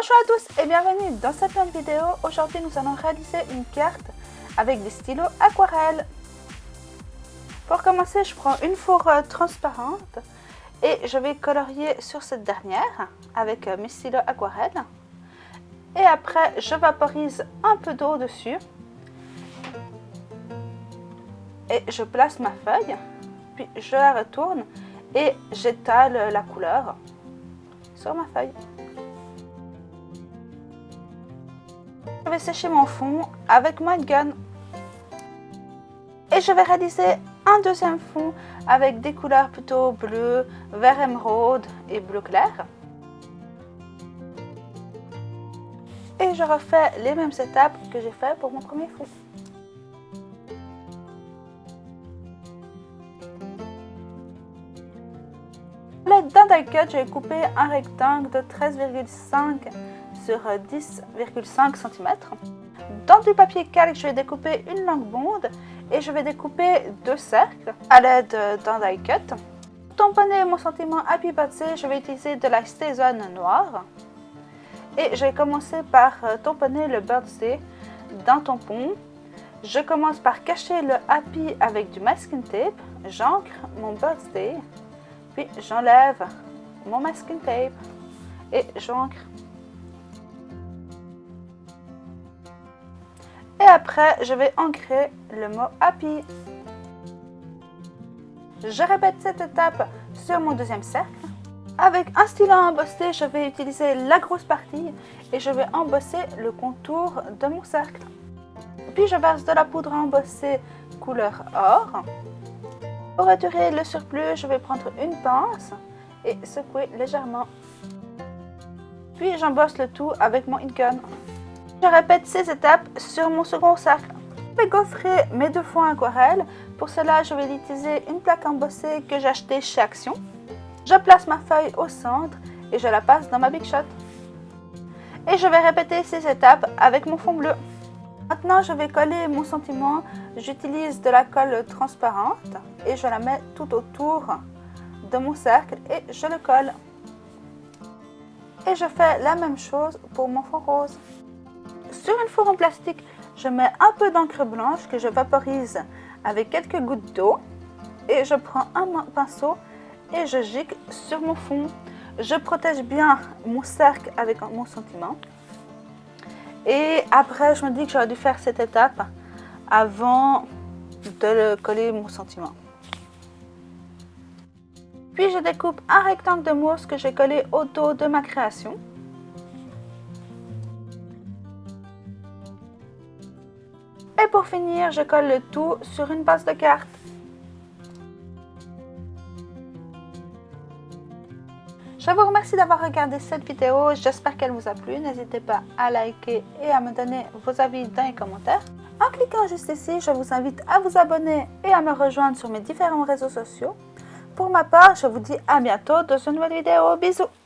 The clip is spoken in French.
Bonjour à tous et bienvenue dans cette nouvelle vidéo. Aujourd'hui nous allons réaliser une carte avec des stylos aquarelle. Pour commencer, je prends une fourre transparente et je vais colorier sur cette dernière avec mes stylos aquarelle. Et après je vaporise un peu d'eau dessus et je place ma feuille, puis je la retourne et j'étale la couleur sur ma feuille. Je vais sécher mon fond avec mon gun et je vais réaliser un deuxième fond avec des couleurs plutôt bleu, vert émeraude et bleu clair. Et je refais les mêmes étapes que j'ai fait pour mon premier fond. À l'aide d'un die cut, j'ai coupé un rectangle de 13,5 sur 10,5 cm. Dans du papier calque, je vais découper une longue bonde et je vais découper deux cercles à l'aide d'un die cut. Pour tamponner mon sentiment Happy Birthday, je vais utiliser de la StazOn noire. Et je vais commencer par tamponner le birthday d'un tampon. Je commence par cacher le Happy avec du masking tape. J'ancre mon birthday, puis j'enlève mon masking tape et j'ancre. Et après, je vais ancrer le mot Happy. Je répète cette étape sur mon deuxième cercle. Avec un stylo à embosser, je vais utiliser la grosse partie et je vais embosser le contour de mon cercle. Puis je verse de la poudre à embosser couleur or. Pour retirer le surplus, je vais prendre une pince et secouer légèrement. Puis j'embosse le tout avec mon ink gun. Je répète ces étapes sur mon second cercle. Je vais gaufrer mes deux fonds aquarelle. Pour cela, je vais utiliser une plaque embossée que j'ai achetée chez Action. Je place ma feuille au centre et je la passe dans ma Big Shot. Et je vais répéter ces étapes avec mon fond bleu. Maintenant, je vais coller mon sentiment. J'utilise de la colle transparente et je la mets tout autour de mon cercle et je le colle. Et je fais la même chose pour mon fond rose. Sur une fourre en plastique, je mets un peu d'encre blanche que je vaporise avec quelques gouttes d'eau. Et je prends un pinceau et je gicle sur mon fond. Je protège bien mon cercle avec mon sentiment. Et après, je me dis que j'aurais dû faire cette étape avant de coller mon sentiment. Puis je découpe un rectangle de mousse que j'ai collé au dos de ma création. Et pour finir, je colle le tout sur une base de carte. Je vous remercie d'avoir regardé cette vidéo, j'espère qu'elle vous a plu. N'hésitez pas à liker et à me donner vos avis dans les commentaires. En cliquant juste ici, je vous invite à vous abonner et à me rejoindre sur mes différents réseaux sociaux. Pour ma part, je vous dis à bientôt dans une nouvelle vidéo. Bisous!